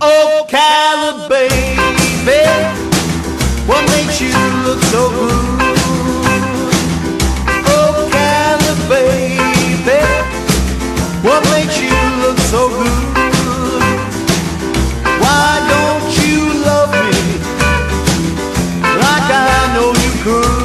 Ocala, baby, what makes you look so good? Ocala, baby, what makes you look so good? Why don't you love me like I know you could?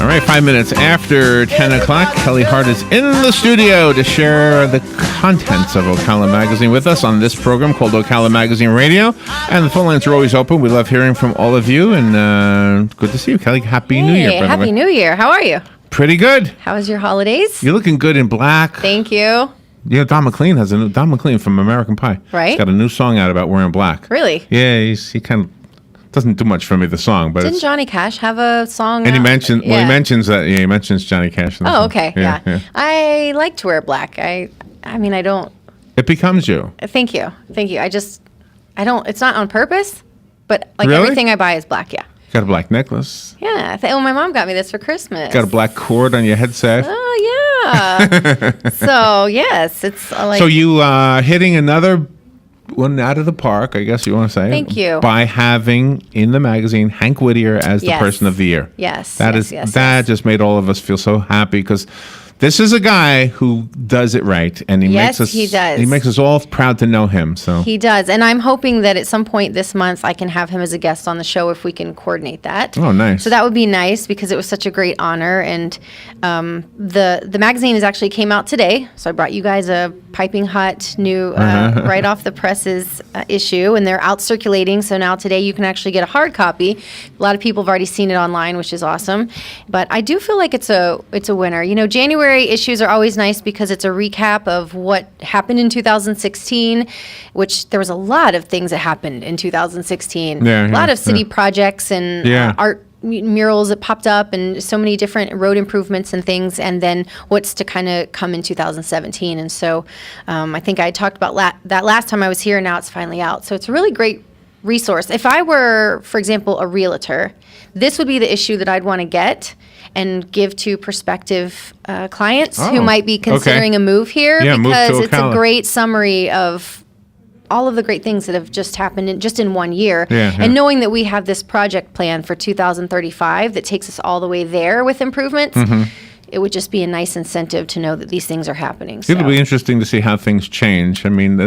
All right, 5 minutes after 10 o'clock, Kelli Hart is in the studio to share the contents of Ocala Magazine with us on this program called Ocala Magazine Radio. And the phone lines are always open. We love hearing from all of you, and good to see you, Kelli. Happy New Year, by the way. Happy New Year. How are you? Pretty good. How was your holidays? You're looking good in black. Thank you. Yeah, Don McLean from American Pie. Right. He's got a new song out about wearing black. Really? Yeah, he kind of doesn't do much for me, the song, but Didn't Johnny Cash have a song? And out? he mentions he mentions Johnny Cash. In the Oh, song. okay. Yeah. I like to wear black. I mean, I don't. It becomes you. Thank you. I don't. It's not on purpose, but like Really? everything I buy is black. Yeah. Got a black necklace. Yeah. My mom got me this for Christmas. Got a black cord on your headset. Oh yeah. So yes, it's like. So you hitting another one out of the park, I guess you want to say. Thank you. By having in the magazine Hank Whittier as the Yes. Person of the Year. Yes. That just made all of us feel so happy because this is a guy who does it right, and he Yes, makes us. he does. He makes us all proud to know him. So He does, and I'm hoping that at some point this month I can have him as a guest on the show if we can coordinate that. Oh, nice. So that would be nice because it was such a great honor, and the magazine actually came out today. So I brought you guys a piping hot new right off the presses issue, and they're out circulating. So now today you can actually get a hard copy. A lot of people have already seen it online, which is awesome. But I do feel like it's a winner. You know, January issues are always nice because it's a recap of what happened in 2016, which there was a lot of things that happened in 2016. A lot of city projects and art murals that popped up and so many different road improvements and things, and then what's to kind of come in 2017. And so I think I talked about that last time I was here. Now it's finally out. So it's a really great resource. If I were, for example, a realtor, this would be the issue that I'd want to get and give to prospective clients who might be considering a move here, because it's a great summary of all of the great things that have just happened in 1 year. And knowing that we have this project plan for 2035 that takes us all the way there with improvements, it would just be a nice incentive to know that these things are happening. So. It'll be interesting to see how things change. I mean,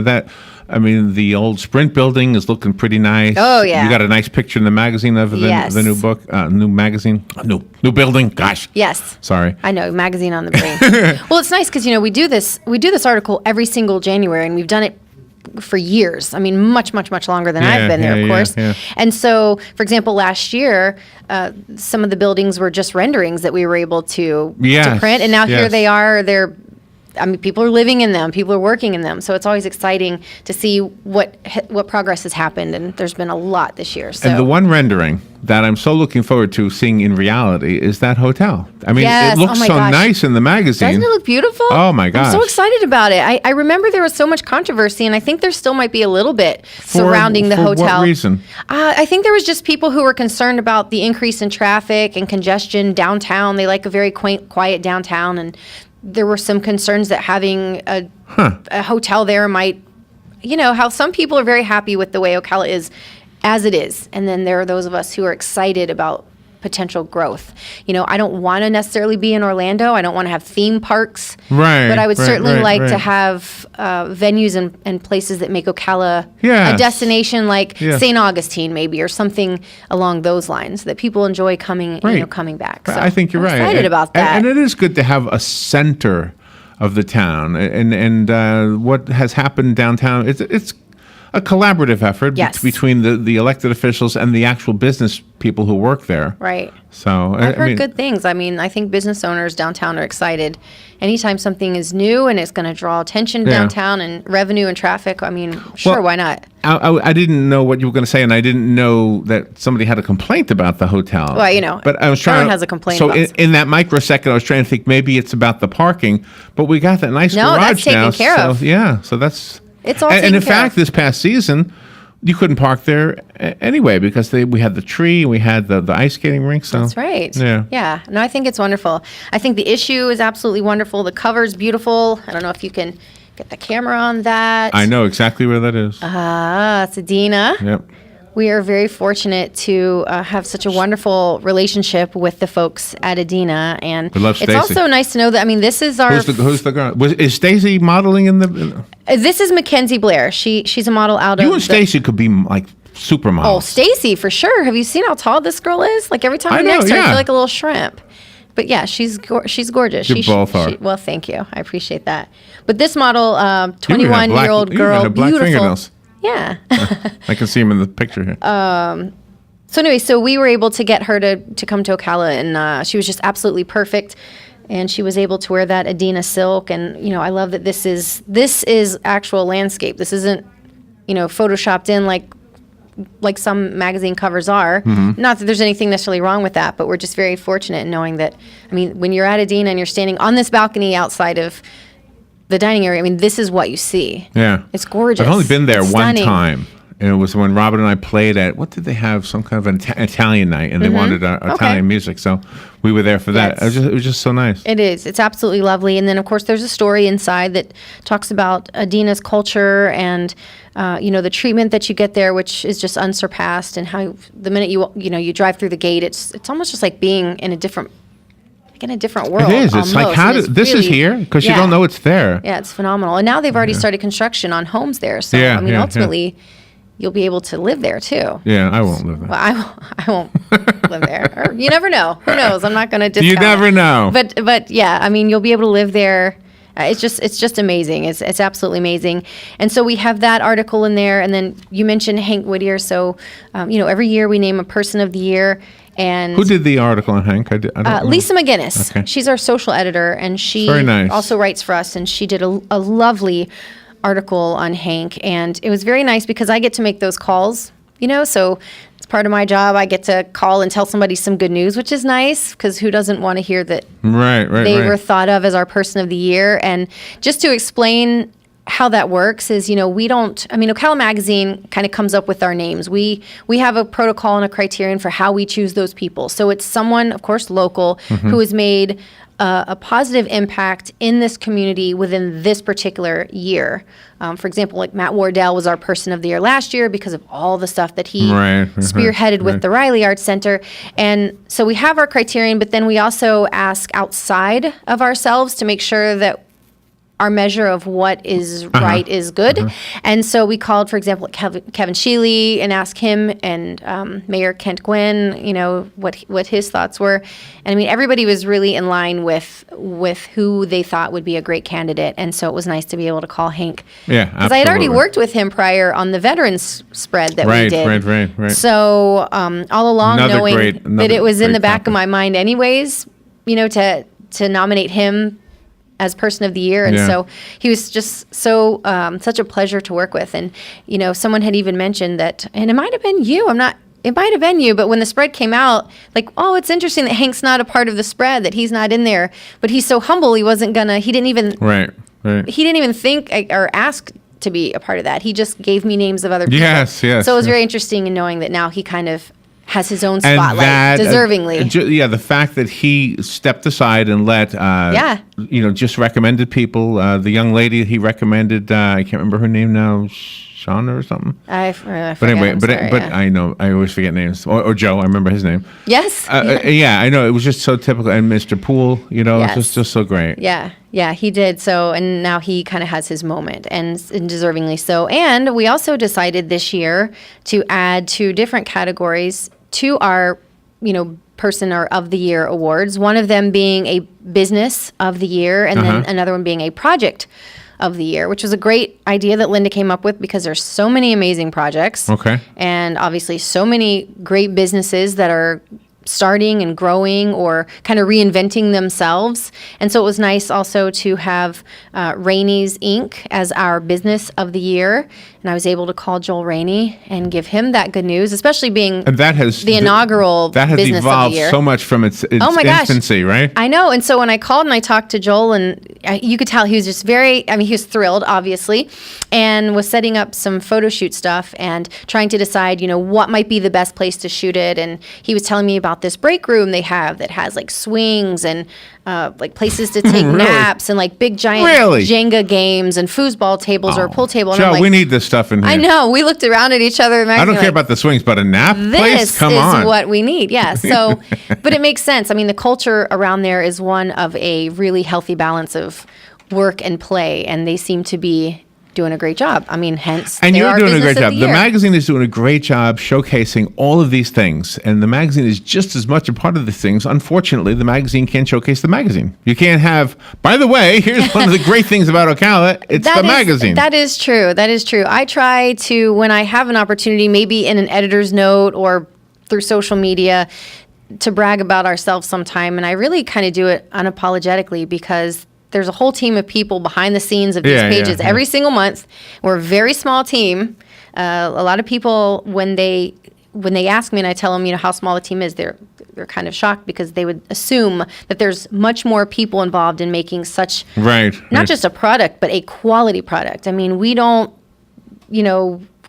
the old Sprint building is looking pretty nice. Oh, yeah. You got a nice picture in the magazine of the new book, new magazine, new building. Gosh. Yes. Sorry. I know, magazine on the brain. Well, it's nice because, we do this article every single January, and we've done it for years. I mean, much, much, much longer than I've been there, of course. And so, for example, last year, some of the buildings were just renderings that we were able to print. And now here they are. People are living in them. People are working in them. So it's always exciting to see what progress has happened. And there's been a lot this year. So. And the one rendering that I'm so looking forward to seeing in reality is that hotel. I mean, it looks nice in the magazine. Doesn't it look beautiful? Oh, my gosh. I'm so excited about it. I remember there was so much controversy, and I think there still might be a little bit surrounding the hotel. For what reason? I think there was just people who were concerned about the increase in traffic and congestion downtown. They like a very quaint, quiet downtown, and there were some concerns that having a hotel there might, how some people are very happy with the way Ocala is as it is. And then there are those of us who are excited about potential growth. I don't want to necessarily be in Orlando. I don't want to have theme parks. Right. But I would certainly like to have venues and places that make Ocala a destination like St. Augustine maybe, or something along those lines that people enjoy coming back. So I think you're I'm excited about that. And it is good to have a center of the town. And what has happened downtown, it's a collaborative effort between the elected officials and the actual business people who work there. Right. So I've heard good things. I mean, I think business owners downtown are excited. Anytime something is new and it's going to draw attention downtown and revenue and traffic, I mean, why not? I didn't know what you were going to say, and I didn't know that somebody had a complaint about the hotel. Well, but I was trying. Everyone has a complaint. So in that microsecond, I was trying to think maybe it's about the parking, but we got that nice garage that's taken now. care of. Yeah, so that's. It's all and in taken care fact, of. this past season, you couldn't park there anyway because we had the tree, we had the ice skating rink. So that's right. Yeah. No, I think it's wonderful. I think the issue is absolutely wonderful. The cover's beautiful. I don't know if you can get the camera on that. I know exactly where that is. It's Adina. Yep. We are very fortunate to have such a wonderful relationship with the folks at Adina, and We love it's Stacy. also nice to know that, I mean, this is our. Who's the girl? Is Stacy modeling in the? This is Mackenzie Blair. She's a model out of. You and Stacy could be like supermodels. Oh, Stacy, for sure. Have you seen how tall this girl is? Like every time I I'm know, next to her, I yeah. feel like a little shrimp. But yeah, she's gorgeous. You both are. Well, thank you. I appreciate that. But this model, You even have 21-year-old you even girl, have black beautiful. fingernails. Yeah. I can see him in the picture here. So anyway, so we were able to get her to come to Ocala, and she was just absolutely perfect. And she was able to wear that Adina silk, and I love that this is actual landscape. This isn't photoshopped in like some magazine covers are. Mm-hmm. Not that there's anything necessarily wrong with that, but we're just very fortunate in knowing that. I mean, when you're at Adina and you're standing on this balcony outside of the dining area, I mean, this is what you see. Yeah. It's gorgeous. I've only been there It's one stunning. time. And it was when Robin and I played at, what did they have? Some kind of an Italian night, and they wanted Italian music. So we were there for that. Yes. It was just so nice. It is. It's absolutely lovely. And then, of course, there's a story inside that talks about Adina's culture and, the treatment that you get there, which is just unsurpassed. And how the minute you drive through the gate, it's almost just like being in a different world. It is. It's like, this is here? Because you don't know it's there. Yeah, it's phenomenal. And now they've already started construction on homes there. So, Yeah, I mean, yeah, ultimately, you'll be able to live there, too. Yeah, I won't live there. Well, I won't live there. Or you never know. Who knows? I'm not going to discount You never know. But yeah, I mean, you'll be able to live there. It's just amazing. It's absolutely amazing. And so we have that article in there. And then you mentioned Hank Whittier. So, every year we name a person of the year. And Who did the article on Hank? I don't know. Lisa McGinnis. Okay. She's our social editor, and she Very nice. also writes for us. And she did a lovely article on Hank, and it was very nice because I get to make those calls. So it's part of my job. I get to call and tell somebody some good news, which is nice because who doesn't want to hear that Right. they were thought of as our person of the year? And just to explain how that works is, Ocala Magazine kind of comes up with our names. We have a protocol and a criterion for how we choose those people. So it's someone, of course, local, who has made a positive impact in this community within this particular year. For example, like Matt Wardell was our person of the year last year because of all the stuff that he spearheaded with the Riley Arts Center. And so we have our criterion, but then we also ask outside of ourselves to make sure that our measure of what is right is good. And so we called, for example, Kevin Sheely and asked him and Mayor Kent Gwynn, what his thoughts were. And I mean, everybody was really in line with who they thought would be a great candidate. And so it was nice to be able to call Hank. Yeah, because I had already worked with him prior on the veterans spread that we did. Right. So all along, knowing that it was in the back of my mind anyways, to nominate him as person of the year. And so he was just so such a pleasure to work with. And someone had even mentioned that, and it might have been you, it might have been you, but when the spread came out, like, oh, it's interesting that Hank's not a part of the spread, that he's not in there, but he's so humble, he didn't even think or ask to be a part of that. He just gave me names of other people. Yes. So it was very interesting in knowing that now he kind of has his own spotlight, deservingly. The fact that he stepped aside and let, just recommended people. The young lady he recommended, I can't remember her name now, Shauna or something. But anyway, I know I always forget names. Or Joe, I remember his name. Yes. I know, it was just so typical. And Mr. Poole, just so great. Yeah, he did. So, and now he kind of has his moment, and deservingly so. And we also decided this year to add 2 different categories to our, person or of the year awards. One of them being a business of the year, and then another one being a project of the year, which was a great idea that Linda came up with because there's so many amazing projects. Okay. And obviously so many great businesses that are starting and growing or kind of reinventing themselves. And so it was nice also to have Rainey's Inc. as our business of the year. And I was able to call Joel Rainey and give him that good news, especially being the inaugural business of the year. That has evolved so much from its infancy, right? I know. And so when I called and I talked to Joel, and you could tell he was just he was thrilled, obviously, and was setting up some photo shoot stuff and trying to decide, what might be the best place to shoot it. And he was telling me about about this break room they have that has like swings and like places to take naps and like big giant Jenga games and foosball tables or a pool table. And Joe, I'm like, we need this stuff in here. I know. We looked around at each other. I don't care about the swings, but a nap place? Come on. on. This is what we need. Yeah. So, but it makes sense. I mean, the culture around there is one of a really healthy balance of work and play, and they seem to be doing a great job. I mean, hence, and you're doing a great job. The magazine is doing a great job showcasing all of these things, and the magazine is just as much a part of the things. Unfortunately, the magazine can't showcase the magazine. You can't have, by the way, here's one of the great things about Ocala, it's the magazine. That is true. That is true. I try to, when I have an opportunity, maybe in an editor's note or through social media, to brag about ourselves sometime, and I really kind of do it unapologetically because there's a whole team of people behind the scenes of these pages every single month. We're a very small team. A lot of people, when they ask me and I tell them, how small the team is, they're kind of shocked because they would assume that there's much more people involved in making such not just a product, but a quality product. I mean, we don't,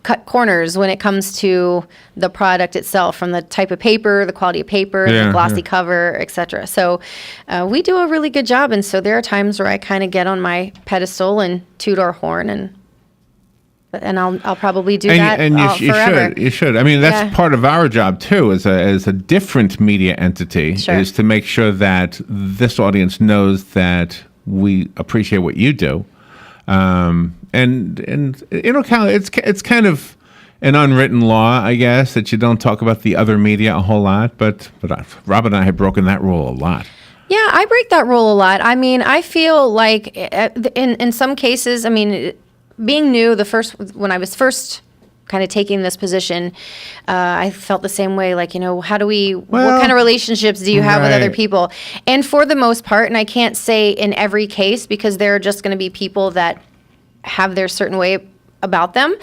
cut corners when it comes to the product itself, from the type of paper, the quality of paper, the glossy cover, etc. So we do a really good job, and so there are times where I kind of get on my pedestal and toot our horn, and I'll probably do that forever. You should. I mean, that's part of our job too, as a different media entity, is to make sure that this audience knows that we appreciate what you do. And in Ocala, it's kind of an unwritten law, I guess, that you don't talk about the other media a whole lot. But Rob and I have broken that rule a lot. Yeah, I break that rule a lot. I mean, I feel like in some cases, I mean, being new, when I was first kind of taking this position, I felt the same way. Like, what kind of relationships do you have with other people? And for the most part, and I can't say in every case because there are just going to be people that have their certain way about them.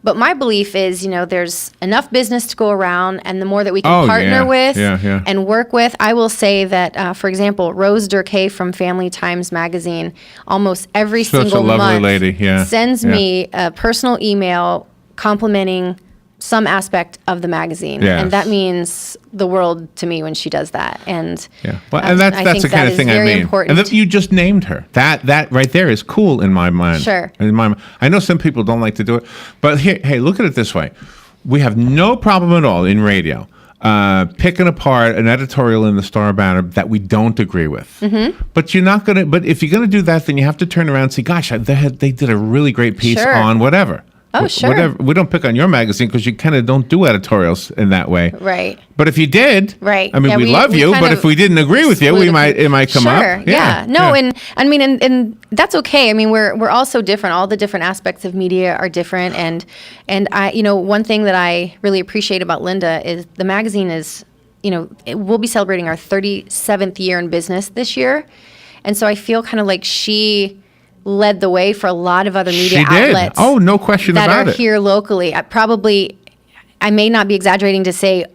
But my belief is, there's enough business to go around, and the more that we can partner with and work with. I will say that, for example, Rose Durkay from Family Times magazine, almost every single month sends me a personal email complimenting some aspect of the magazine, and that means the world to me when she does that. And and that's the kind of thing I mean. Important. And you just named her. That right there is cool in my mind. Sure. I know some people don't like to do it, but hey, look at it this way: we have no problem at all in radio picking apart an editorial in the Star Banner that we don't agree with. Mm-hmm. But you're not gonna. But if you're gonna do that, then you have to turn around and say, "Gosh, they did a really great piece on whatever." Oh, sure. Whatever. We don't pick on your magazine because you kind of don't do editorials in that way. Right. But if you did, I mean, we love you, but if we didn't agree with you, it might come up. Sure. Yeah. No, and I mean, and that's okay. I mean, we're all so different. All the different aspects of media are different. And I, one thing that I really appreciate about Linda is the magazine is, we'll be celebrating our 37th year in business this year. And so I feel kind of like she led the way for a lot of other media outlets. Oh, no question about it. That are here locally. I may not be exaggerating to say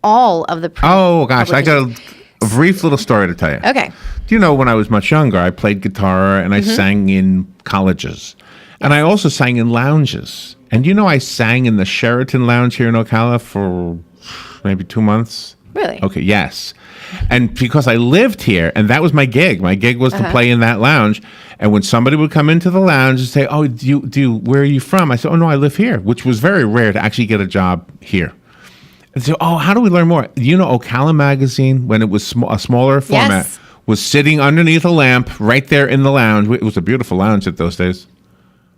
all of the. Oh gosh, I got a brief little story to tell you. Okay. Do you know when I was much younger, I played guitar and I sang in colleges, and I also sang in lounges. And I sang in the Sheraton Lounge here in Ocala for maybe 2 months. Really? Okay. Yes. And because I lived here, and that was my gig. My gig was to play in that lounge. And when somebody would come into the lounge and say, "Oh, where are you from?" I said, "Oh no, I live here," which was very rare to actually get a job here. And so, how do we learn more? Ocala magazine, when it was a smaller format, was sitting underneath a lamp right there in the lounge. It was a beautiful lounge at those days.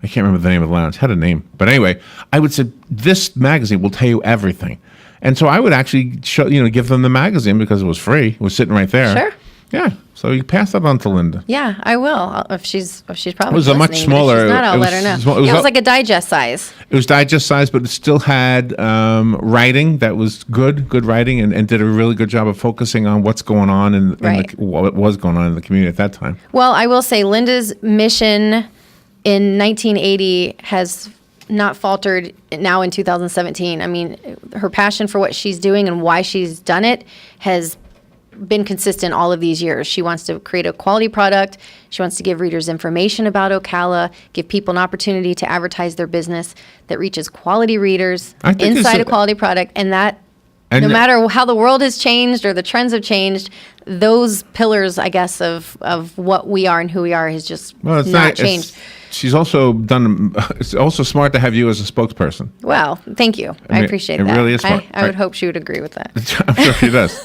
I can't remember the name of the lounge. It had a name, but anyway, I would say this magazine will tell you everything. And so I would actually give them the magazine because it was free. It was sitting right there. Sure. Yeah. So you pass that on to Linda. Yeah, I will. If she's probably it was a much smaller. If she's not, I'll let her know. It was like a digest size. It was digest size, but it still had writing that was good writing, and did a really good job of focusing on what's going on and what was going on in the community at that time. Well, I will say Linda's mission in 1980 has not faltered now in 2017. I mean, her passion for what she's doing and why she's done it has been consistent all of these years. She wants to create a quality product. She wants to give readers information about Ocala, give people an opportunity to advertise their business that reaches quality readers inside a quality product. And that And no matter how the world has changed or the trends have changed, those pillars, I guess, of what we are and who we are has just not changed. She's also done. It's also smart to have you as a spokesperson. Well, thank you. I appreciate that. It really is smart. I would hope she would agree with that. I'm sure she does.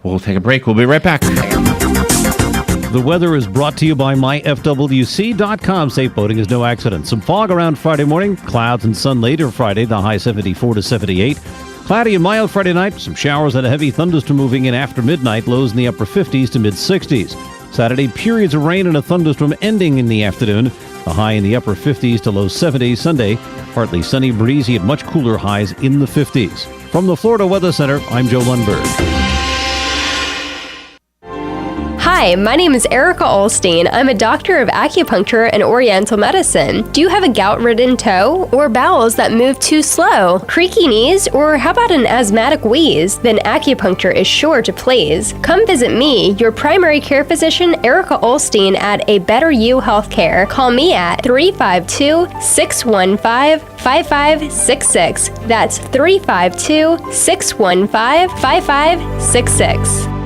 We'll take a break. We'll be right back. The weather is brought to you by myfwc.com. Safe boating is no accident. Some fog around Friday morning. Clouds and sun later Friday. The high 74 to 78. Cloudy and mild Friday night. Some showers and a heavy thunderstorm moving in after midnight. Lows in the upper 50s to mid 60s. Saturday, periods of rain and a thunderstorm ending in the afternoon. A high in the upper 50s to low 70s. Sunday, partly sunny, breezy, and much cooler highs in the 50s. From the Florida Weather Center, I'm Joe Lundberg. Hi, my name is Erica Olstein. I'm a doctor of acupuncture and oriental medicine. Do you have a gout-ridden toe or bowels that move too slow, creaky knees, or how about an asthmatic wheeze? Then acupuncture is sure to please. Come visit me, your primary care physician, Erica Olstein, at A Better You Healthcare. Call me at 352-615-5566. That's 352-615-5566.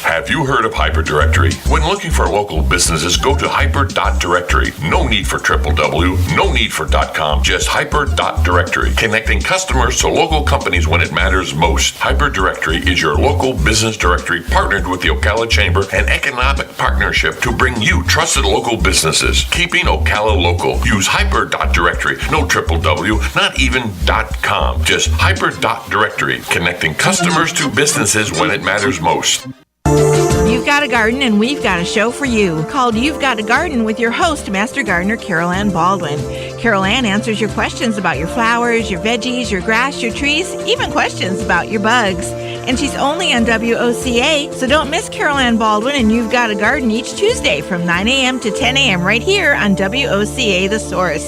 Have you heard of Hyperdirectory? When looking for local businesses, go to hyper.directory. No need for www, no need for .com, just hyper.directory. Connecting customers to local companies when it matters most. Hyperdirectory is your local business directory partnered with the Ocala Chamber and Economic Partnership to bring you trusted local businesses. Keeping Ocala local. Use hyper.directory. No www, not even .com, just hyper.directory. Connecting customers to businesses when it matters most. You've got a garden and we've got a show for you called You've Got a Garden with your host, Master Gardener Carol Ann Baldwin. Carol Ann answers your questions about your flowers, your veggies, your grass, your trees, even questions about your bugs. And she's only on WOCA, so don't miss Carol Ann Baldwin and You've Got a Garden each Tuesday from 9 a.m. to 10 a.m. right here on WOCA The Source.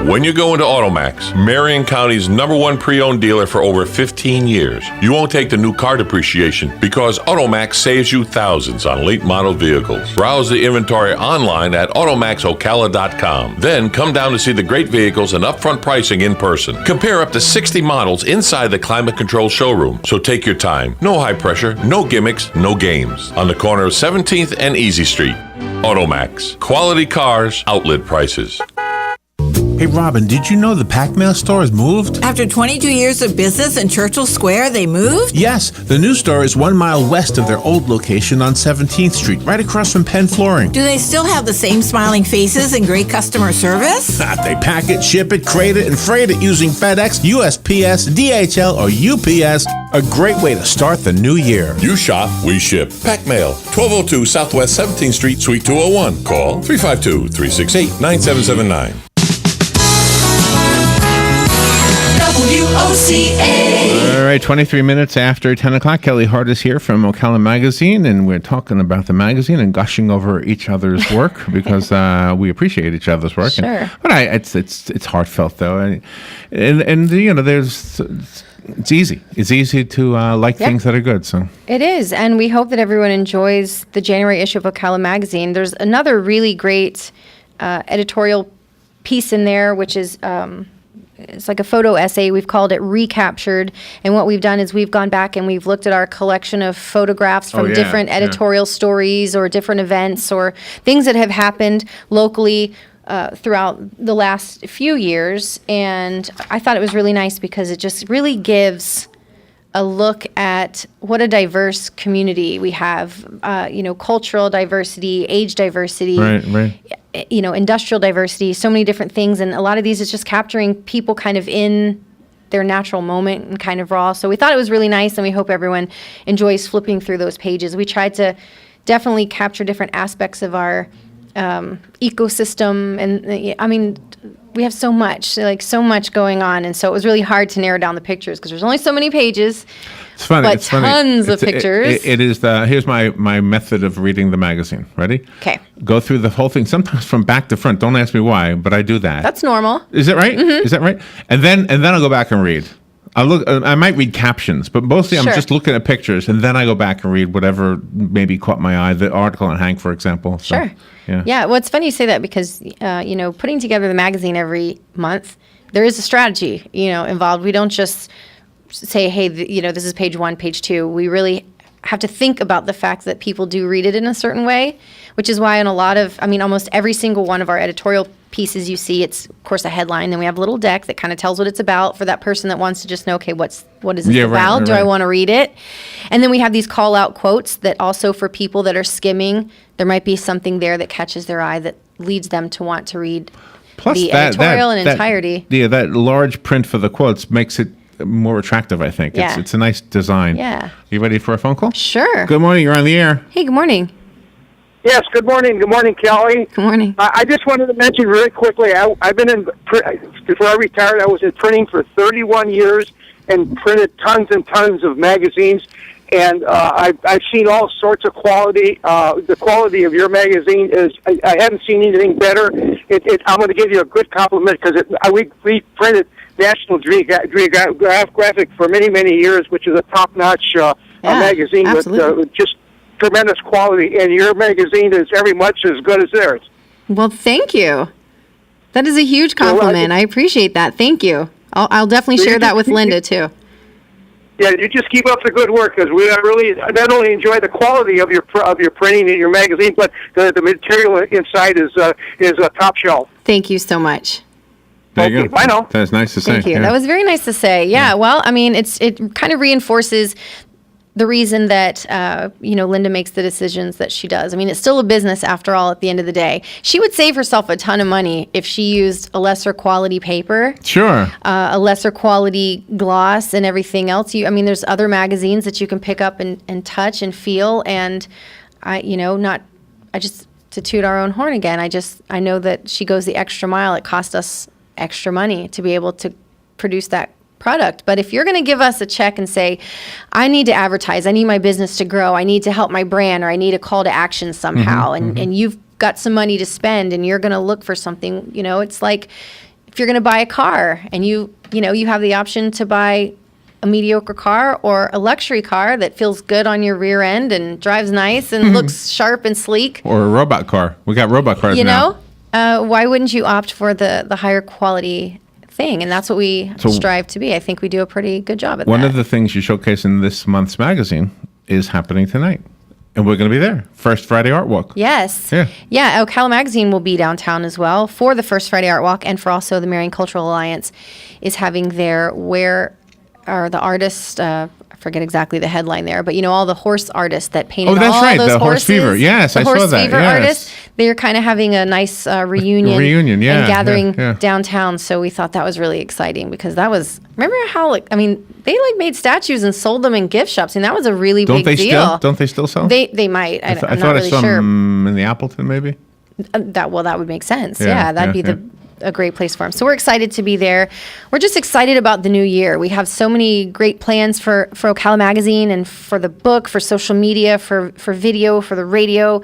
When you go into Automax, Marion County's #1 pre-owned dealer for over 15 years, you won't take the new car depreciation because Automax saves you thousands on late model vehicles. Browse the inventory online at automaxocala.com. Then come down to see the great vehicles and upfront pricing in person. Compare up to 60 models inside the climate control showroom. So take your time. No high pressure, no gimmicks, no games. On the corner of 17th and Easy Street. Automax. Quality cars, outlet prices. Hey, Robin, did you know the Pac Mail store has moved? After 22 years of business in Churchill Square, they moved? Yes, the new store is 1 mile west of their old location on 17th Street, right across from Penn Flooring. Do they still have the same smiling faces and great customer service? They pack it, ship it, crate it, and freight it using FedEx, USPS, DHL, or UPS. A great way to start the new year. You shop, we ship. Pac Mail, 1202 Southwest 17th Street, Suite 201. Call 352-368-9779. WOCA. All right, 23 minutes after 10 o'clock. Kelli Hart is here from Ocala Magazine, and we're talking about the magazine and gushing over each other's work because we appreciate each other's work. Sure. But it's heartfelt, though. And you know, it's easy. It's easy to like things that are good. So it is, and we hope that everyone enjoys the January issue of Ocala Magazine. There's another really great editorial piece in there, which is it's like a photo essay. We've called it Recaptured, and what we've done is we've gone back and we've looked at our collection of photographs from different editorial stories or different events or things that have happened locally throughout the last few years. And I thought it was really nice because it just really gives a look at what a diverse community we have, cultural diversity, age diversity, industrial diversity, so many different things. And a lot of these is just capturing people kind of in their natural moment and kind of raw. So we thought it was really nice, and we hope everyone enjoys flipping through those pages. We tried to definitely capture different aspects of our ecosystem. And I mean, we have so much going on. And so it was really hard to narrow down the pictures because there's only so many pages. It's funny. But tons of pictures. It is here's my method of reading the magazine. Ready? Okay. Go through the whole thing, sometimes from back to front. Don't ask me why, but I do that. That's normal. Is that right? Mm-hmm. Is that right? And then I'll go back and read. I might read captions, but mostly I'm just looking at pictures, and then I go back and read whatever maybe caught my eye. The article on Hank, for example. So, sure. Yeah. Well, it's funny you say that because putting together the magazine every month there is a strategy, involved. We don't just say, hey, this is page 1, page 2. We really have to think about the fact that people do read it in a certain way, which is why in almost every single one of our editorial pieces you see, it's of course a headline. Then we have a little deck that kind of tells what it's about for that person that wants to just know, okay, what is this about? Right. Do I want to read it? And then we have these call out quotes that also for people that are skimming, there might be something there that catches their eye that leads them to want to read the editorial in entirety. Yeah, that large print for the quotes makes it more attractive, I think. Yeah. It's a nice design. Yeah. You ready for a phone call? Sure. Good morning. You're on the air. Hey, good morning. Yes, good morning. Good morning, Kelly. Good morning. I just wanted to mention really quickly, I've been before I retired, I was in printing for 31 years and printed tons and tons of magazines. And I've seen all sorts of quality. The quality of your magazine is, I haven't seen anything better. I'm going to give you a good compliment because we printed National Geographic for many, many years, which is a top-notch magazine with just tremendous quality, and your magazine is every much as good as theirs. Well, thank you. That is a huge compliment. I appreciate that. Thank you. I'll definitely share that with Linda, too. Yeah, you just keep up the good work, because we really not only enjoy the quality of your printing in your magazine, but the material inside is top shelf. Thank you so much. There you go. Bye now. That's nice to say. Thank you. Yeah. That was very nice to say. Yeah. Well, it kind of reinforces the reason that, Linda makes the decisions that she does. It's still a business after all at the end of the day. She would save herself a ton of money if she used a lesser quality paper. Sure. A lesser quality gloss and everything else. There's other magazines that you can pick up and touch and feel. And to toot our own horn again, I know that she goes the extra mile. It cost us extra money to be able to produce that product. But if you're going to give us a check and say, I need to advertise, I need my business to grow, I need to help my brand, or I need a call to action somehow, and you've got some money to spend and you're going to look for something, it's like if you're going to buy a car and you have the option to buy a mediocre car or a luxury car that feels good on your rear end and drives nice and looks sharp and sleek. Or a robot car. We got robot cars now. Why wouldn't you opt for the higher quality thing? And that's what we strive to be. I think we do a pretty good job at that. One of the things you showcase in this month's magazine is happening tonight. And we're going to be there. First Friday Art Walk. Yes. Yeah. Ocala Magazine will be downtown as well for the First Friday Art Walk, and for also the Marion Cultural Alliance is having their Where Are the Artists, I forget exactly the headline there, but all the horse artists that painted that's all right, those the horses. Horse Fever. Yes, I saw that. Horse Fever yes. artists. They're kind of having a nice reunion. Yeah. And gathering yeah. downtown. So we thought that was really exciting because that was, remember how, they made statues and sold them in gift shops. And that was a really big deal. Don't they still sell? They might. I'm thought not I really saw sure. them in the Appleton, maybe? That would make sense. Yeah, That'd be a great place for them. So we're excited to be there. We're just excited about the new year. We have so many great plans for Ocala Magazine and for the book, for social media, for video, for the radio.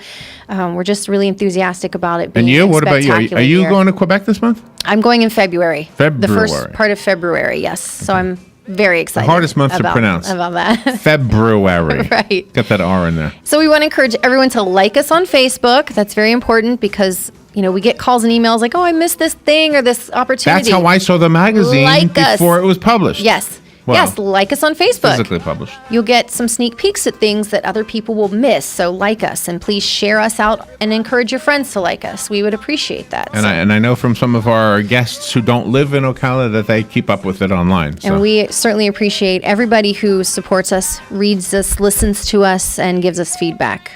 We're just really enthusiastic about it being And you? What about you? Are you year. going to Quebec this month? I'm going in February. The February. first part of February, yes. So I'm very excited. The hardest month to pronounce. About that. February. Right. Get that R in there. So we want to encourage everyone to like us on Facebook. That's very important because we get calls and emails like, oh, I missed this thing or this opportunity. That's how I saw the magazine before it was published. Yes. Wow. Yes, like us on Facebook. Physically published. You'll get some sneak peeks at things that other people will miss. So like us, and please share us out and encourage your friends to like us. We would appreciate that. And I know from some of our guests who don't live in Ocala that they keep up with it online. So. And we certainly appreciate everybody who supports us, reads us, listens to us, and gives us feedback.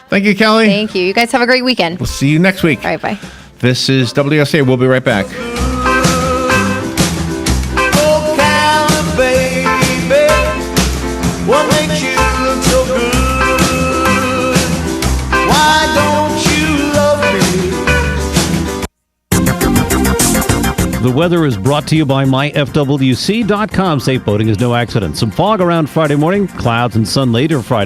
Thank you, Kelly. Thank you. You guys have a great weekend. We'll see you next week. All right, bye. This is WSA. We'll be right back. Ocala, baby, what makes you look so good? Why don't you love me? The weather is brought to you by myfwc.com. Safe boating is no accident. Some fog around Friday morning, clouds and sun later Friday.